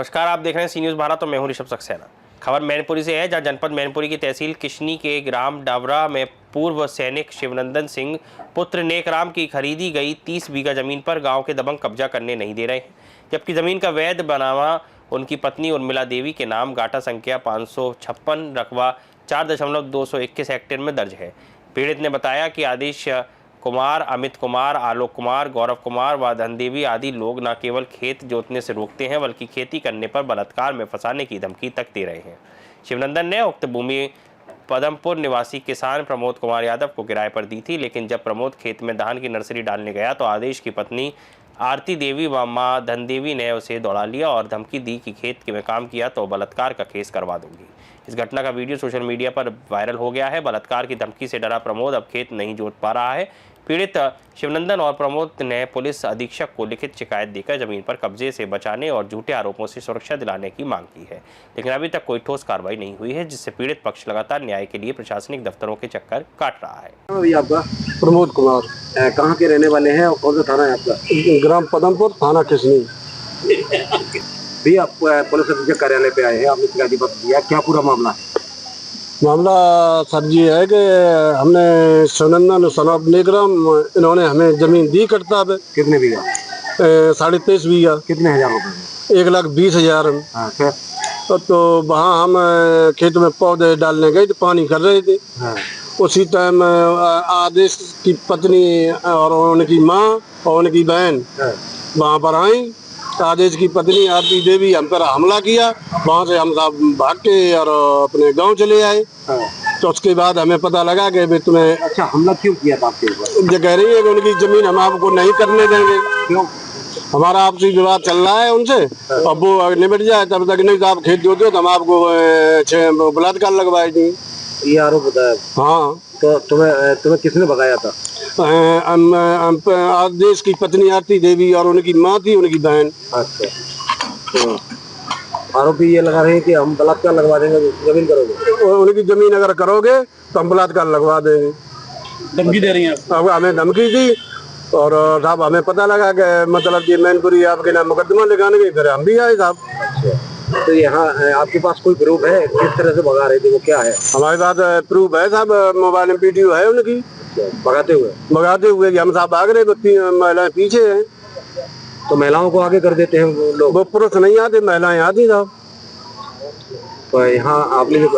नमस्कार, आप देख रहे हैं सी न्यूज़ भारत और मैं हूं ऋषभ सक्सेना। खबर मैनपुरी से है, जहां जनपद मैनपुरी की तहसील किशनी के ग्राम डावरा में पूर्व सैनिक शिवनंदन सिंह पुत्र नेकराम की खरीदी गई 30 बीघा जमीन पर गांव के दबंग कब्जा करने नहीं दे रहे हैं, जबकि जमीन का वैध बनावा उनकी पत्नी उर्मिला देवी के नाम गाटा संख्या 556 रकबा 4.221 हेक्टेयर में दर्ज है। पीड़ित ने बताया कि आदेश कुमार, अमित कुमार, आलोक कुमार, गौरव कुमार व धनदेवी आदि लोग न केवल खेत जोतने से रोकते हैं बल्कि खेती करने पर बलात्कार में फंसाने की धमकी तक दे रहे हैं। शिवनंदन ने उक्त भूमि पदमपुर निवासी किसान प्रमोद कुमार यादव को किराए पर दी थी, लेकिन जब प्रमोद खेत में धान की नर्सरी डालने गया तो आदेश की पत्नी आरती देवी व मां धनदेवी ने उसे दौड़ा लिया और धमकी दी कि खेत में काम किया तो बलात्कार का केस करवा दूंगी। इस घटना का वीडियो सोशल मीडिया पर वायरल हो गया है। बलात्कार की धमकी से डरा प्रमोद अब खेत नहीं जोत पा रहा है। पीड़ित शिवनंदन और प्रमोद ने पुलिस अधीक्षक को लिखित शिकायत देकर जमीन पर कब्जे से बचाने और झूठे आरोपों से सुरक्षा दिलाने की मांग की है, लेकिन अभी तक कोई ठोस कार्रवाई नहीं हुई है, जिससे पीड़ित पक्ष लगातार न्याय के लिए प्रशासनिक दफ्तरों के चक्कर काट रहा है। भैया आपका? प्रमोद कुमार। कहाँ के रहने वाले हैं और कौन सा थाना है आपका? ग्राम पदमपुर, थाना किशनी। भी आप पुलिस अधीक्षक कार्यालय पे आए हैं, आपने शिकायत पत्र दिया, क्या पूरा मामला है? मामला सर जी है कि हमने शिवनंदन सनब नेकराम, इन्होंने हमें जमीन दी करता है। कितने बीघा? 23.5 बीघा। कितने हजार रुपए? 1,20,000। हाँ, फिर? तो वहाँ हम खेत में पौधे डालने गए तो पानी कर रहे थे। हाँ। उसी टाइम आदेश की पत्नी और उनकी माँ और उनकी बहन वहाँ पर आई। आदेश की पत्नी आरती देवी हम पर हमला किया, वहाँ से हम सब भाग के और अपने गांव चले आए। तो उसके बाद हमें पता लगा कि तुम्हें अच्छा, हमला क्यों किया था आपके ऊपर? ये कह रही है कि उनकी जमीन हम आपको नहीं करने देंगे। क्यों? हमारा आपसी विवाद चल रहा है उनसे, अब वो निपट जाए तब तक, नहीं तो आप खेत जोते हो तो हम आपको बलात्कार लगवाए दी। ये आरोप बताया? हाँ। तो तुम्हें किसने भगाया था? आदेश की पत्नी आरती देवी और उनकी माँ थी, उनकी बहन। अच्छा, तो आरोपी ये लगा रहे हैं कि हम बलात्कार लगवा देंगे, जमीन करोगे? उनकी जमीन अगर करोगे तो हम बलात्कार लगवा देंगे। धमकी दे रही हैं? अब हमें धमकी दी और साहब हमें पता लगा कि मतलब कि मैनपुरी आपके नाम मुकदमा लिखाने गई, फिर हम भी आए साहब। अच्छा, तो यहाँ आपके पास कोई प्रूफ है किस तरह से भगा रहे थे, वो क्या है? हमारे पास प्रूफ है साहब, मोबाइल में वीडियो है उनकी भगाते हुए कि हम साहब भाग रहे, महिलाएं पीछे हैं। तो महिलाओं को आगे कर देते हैं वो लोग? वो पुरुष नहीं आते, महिलाएं आती साहब। तो यहाँ आपने जो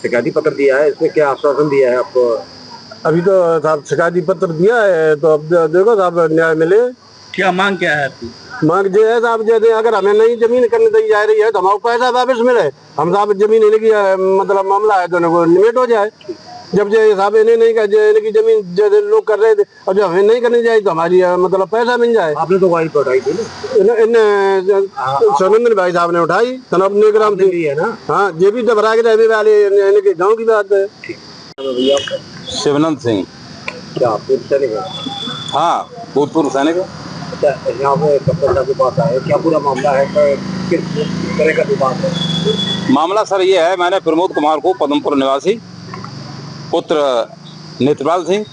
शिकायती पत्र दिया है, इसमें क्या आश्वासन दिया है आपको? अभी तो साहब शिकायती पत्र दिया है, तो अब देखो साहब न्याय मिले। क्या मांग क्या है आपकी? मांग जो है साहब, जैसे अगर हमें नई जमीन करने दी जा रही है तो हमारे पैसा वापस मिले, हम साहब जमीन इनकी मतलब मामला है तो निमेट हो जाए। जब जो साहब इन्हें नहीं कर, इनकी जमीन जैसे लोग कर रहे थे और जब हमें नहीं करनी चाहिए तो हमारी मतलब पैसा मिल जाए। आपने तो गाड़ी उठाई थी ना? शिवनंदन भाई साहब ने उठाई, सनब नेकराम थी है ना। हाँ, ये भी डबरा के रहने वाले इनके गाँव की बात है। शिवनंद सिंह। क्या पूर्व सैनिक है? हाँ, भूतपूर्व सैनिक है। अच्छा, यहाँ पे कप्तान के पास आए, क्या पूरा मामला है, किस तरह का विवाद है? मामला सर ये है, मैंने प्रमोद कुमार को, पदमपुर निवासी, पुत्र नेत्रपाल सिंह,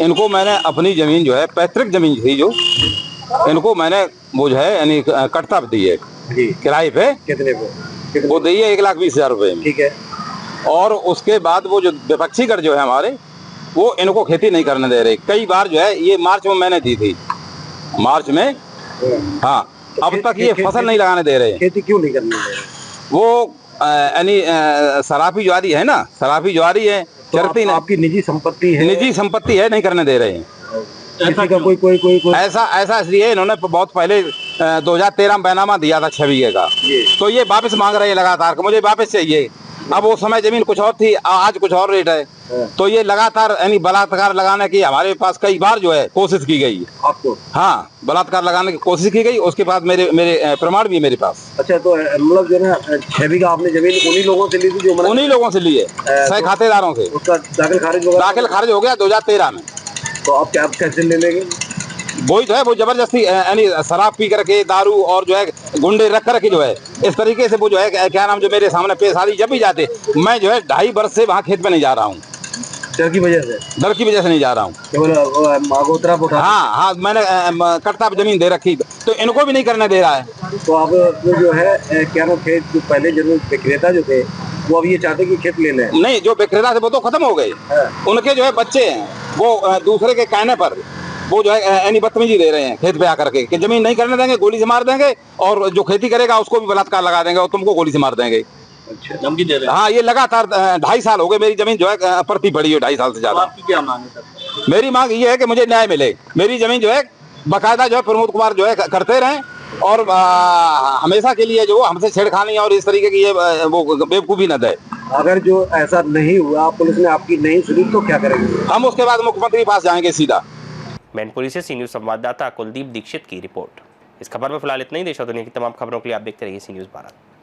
इनको मैंने अपनी जमीन जो है, पैतृक जमीन थी जो, इनको मैंने वो जो है यानी कट्टा दी है किराए पे। कितने पे? वो दी है 1,20,000 रुपए में। ठीक है। और उसके बाद वो जो विपक्षी कर जो है हमारे, वो इनको खेती नहीं करने दे रहे। कई बार जो है, ये मार्च में मैंने दी थी, मार्च में। हाँ, तो अब तक ये फसल नहीं लगाने दे रहे। खेती क्यों नहीं करने दे रहे? वो यानी शराबी ज्वारी है ना, शराबी ज्वारी है, तो आपकी निजी संपत्ति है? निजी संपत्ति है, नहीं करने दे रहे हैं। ऐसा का कोई ऐसा इसलिए इन्होंने बहुत पहले 2013 में बैनामा दिया था 6 बीघे का, तो ये वापस मांग रहे हैं लगातार कि मुझे वापस चाहिए। अब वो समय जमीन कुछ और थी, आज कुछ और रेट है, तो ये लगातार यानी बलात्कार लगाने की हमारे पास कई बार जो है कोशिश की गई आपको? हाँ, बलात्कार लगाने की कोशिश की गई, उसके बाद मेरे प्रमाण भी मेरे पास। अच्छा, तो मतलब जो है 6 बीघा आपने जमीन उन्हीं लोगों से ली थी? जो उन्हीं लोगों से लिए, सही खातेदारों से। उसका दाखिल खारिज हो गया 2013 में। तो आप क्या कैसे ले लेंगे? वही तो है, वो जबरदस्ती यानी शराब पी करके, दारू और जो है गुंडे रख करके जो है इस तरीके से वो जो है क्या नाम, जो मेरे सामने पेश आ रही, जब भी जाते मैं जो है 2.5 वर्ष से वहाँ खेत में नहीं जा रहा हूँ। डर की वजह से डर की वजह से नहीं जा रहा हूँ। केवल मागोतरा उठा। हाँ हाँ, मैंने कट्टा पे जमीन दे रखी, तो इनको भी नहीं करने दे रहा है। तो अब वो जो है क्या नाम थे, जो पहले जरूर विक्रेता जो थे वो अब ये चाहते कि खेत ले लें। नहीं, जो विक्रेता थे वो तो खत्म हो गए। उनके जो है बच्चे हैं, वो दूसरे के कहने पर वो जो है यानी बदतमीजी दे रहे हैं खेत पे आकर के कि जमीन नहीं करने देंगे, गोली से मार देंगे, और जो खेती करेगा उसको भी बलात्कार लगा देंगे और तुमको गोली से मार देंगे। अच्छा, धमकी दे रहे हैं। हाँ, ये लगातार 2.5 साल हो गए मेरी जमीन जो है परती पड़ी है 2.5 साल से ज्यादा। आपकी क्या मांग है सर? मेरी मांग ये है कि मुझे न्याय मिले, मेरी जमीन जो है बाकायदा जो है प्रमोद कुमार जो है करते रहें, और हमेशा के लिए जो हमसे छेड़खानी और इस तरीके की ये वो बेवकूफ़ी न दे। अगर जो ऐसा नहीं हुआ, पुलिस ने आपकी नहीं सुनी, तो क्या करेंगे? हम उसके बाद मुख्यमंत्री के पास जाएंगे सीधा। मैनपुरी से सी न्यूज़ संवाददाता कुलदीप दीक्षित की रिपोर्ट। इस खबर में फिलहाल इतना ही। देश और दुनिया की तमाम खबरों के लिए आप देखते रहिए सी न्यूज़ भारत।